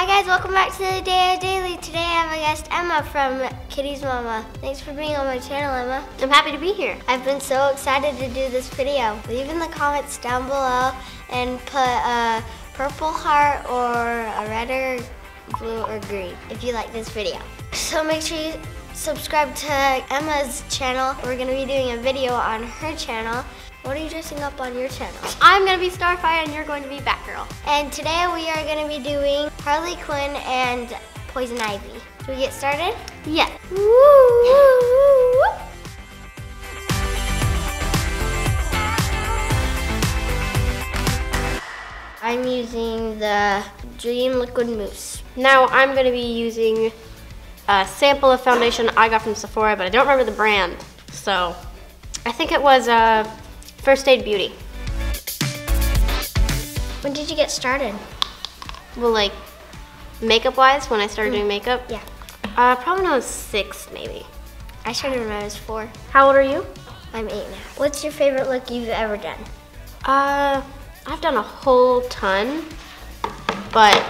Hi guys, welcome back to the Daya Daily. Today I have a guest, Emma from KittiesMama. Thanks for being on my channel, Emma. I'm happy to be here. I've been so excited to do this video. Leave in the comments down below and put a purple heart or a red or blue or green if you like this video. So make sure you subscribe to Emma's channel. We're gonna be doing a video on her channel. What are you dressing up on your channel? I'm gonna be Starfire and you're going to be Batgirl. And today we are gonna be doing Harley Quinn and Poison Ivy. Should we get started? Yeah. Woo, woo, woo. I'm using the Dream Liquid Mousse. Now I'm gonna be using a sample of foundation I got from Sephora, but I don't remember the brand. So I think it was First Aid Beauty. When did you get started? Well, like makeup-wise, when I started doing makeup? Yeah. Probably when I was 6, maybe. I started when I was 4. How old are you? I'm 8 now. What's your favorite look you've ever done? I've done a whole ton, but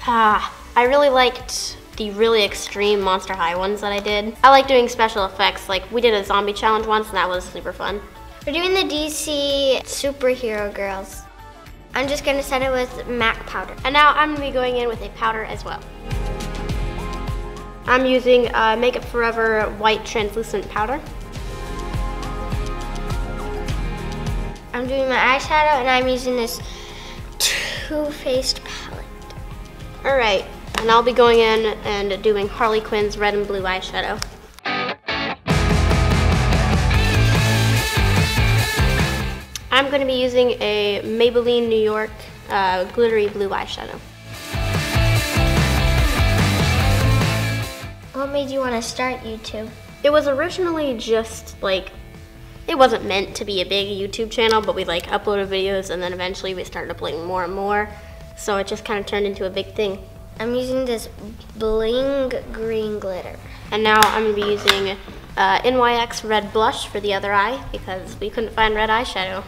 I really liked the really extreme Monster High ones that I did. I like doing special effects. Like we did a zombie challenge once and that was super fun. We're doing the DC superhero girls. I'm just gonna set it with MAC powder. And now I'm gonna be going in with a powder as well. I'm using Makeup Forever white translucent powder. I'm doing my eyeshadow and I'm using this Too Faced palette. All right, and I'll be going in and doing Harley Quinn's red and blue eyeshadow. I'm going to be using a Maybelline New York glittery blue eyeshadow. What made you want to start YouTube? It was originally just like, it wasn't meant to be a big YouTube channel, but we like uploaded videos and then eventually we started uploading more and more. So it just kind of turned into a big thing. I'm using this bling green glitter. And now I'm going to be using NYX red blush for the other eye because we couldn't find red eyeshadow.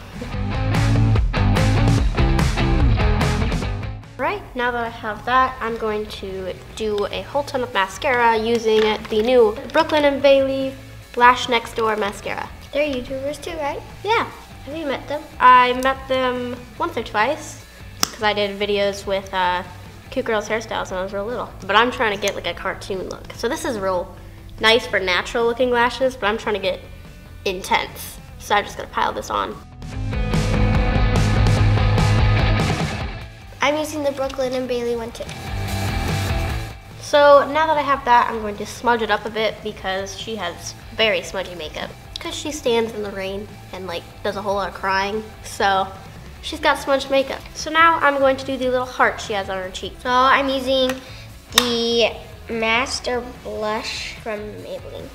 Right, now that I have that, I'm going to do a whole ton of mascara using the new Brooklyn & Bailey Lash Next Door mascara. They're YouTubers too, right? Yeah. Have you met them? I met them once or twice because I did videos with cute girls hairstyles when I was real little. But I'm trying to get like a cartoon look. So this is real nice for natural looking lashes, but I'm trying to get intense. So I'm just gonna pile this on. I'm using the Brooklyn & Bailey one too. So now that I have that, I'm going to smudge it up a bit because she has very smudgy makeup. Because she stands in the rain and like does a whole lot of crying. So she's got smudged makeup. So now I'm going to do the little heart she has on her cheek. So I'm using the Master Blush from Maybelline.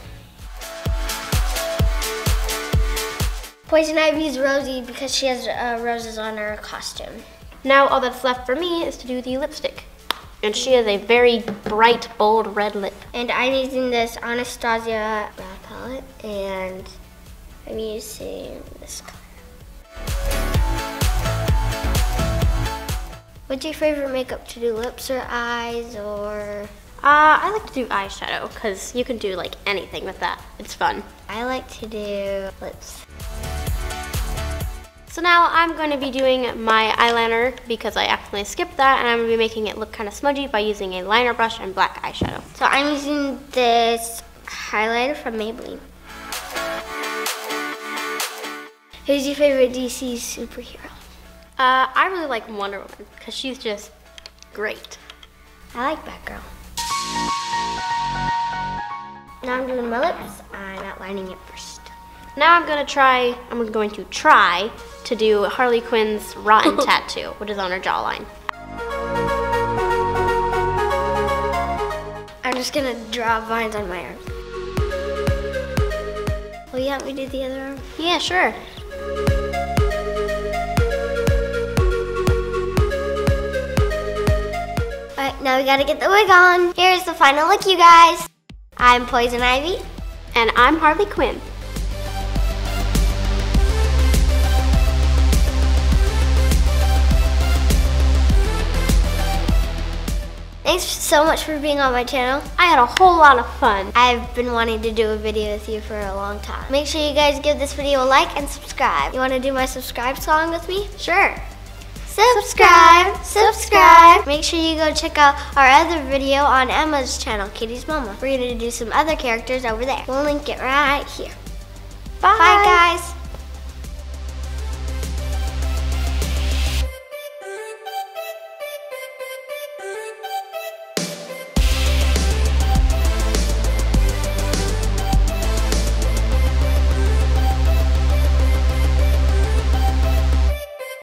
Poison Ivy's rosy because she has roses on her costume. Now all that's left for me is to do the lipstick. And she has a very bright, bold red lip. And I'm using this Anastasia brow palette and I'm using this color. What's your favorite makeup to do, lips or eyes or? I like to do eyeshadow because you can do like anything with that. It's fun. I like to do lips. So now I'm going to be doing my eyeliner because I accidentally skipped that and I'm going to be making it look kind of smudgy by using a liner brush and black eyeshadow. So I'm using this highlighter from Maybelline. Who's your favorite DC superhero? I really like Wonder Woman because she's just great. I like Batgirl. Now I'm doing my lips. I'm outlining it first. Now I'm going to try to do Harley Quinn's rotten tattoo, which is on her jawline. I'm just gonna draw vines on my arms. Will you help me do the other arm? Yeah, sure. Alright, now we gotta get the wig on. Here's the final look, you guys. I'm Poison Ivy. And I'm Harley Quinn. Thanks so much for being on my channel. I had a whole lot of fun. I've been wanting to do a video with you for a long time. Make sure you guys give this video a like and subscribe. You want to do my subscribe song with me? Sure. Subscribe, subscribe. Make sure you go check out our other video on Emma's channel, Kitty's Mama. We're going to do some other characters over there. We'll link it right here. Bye guys.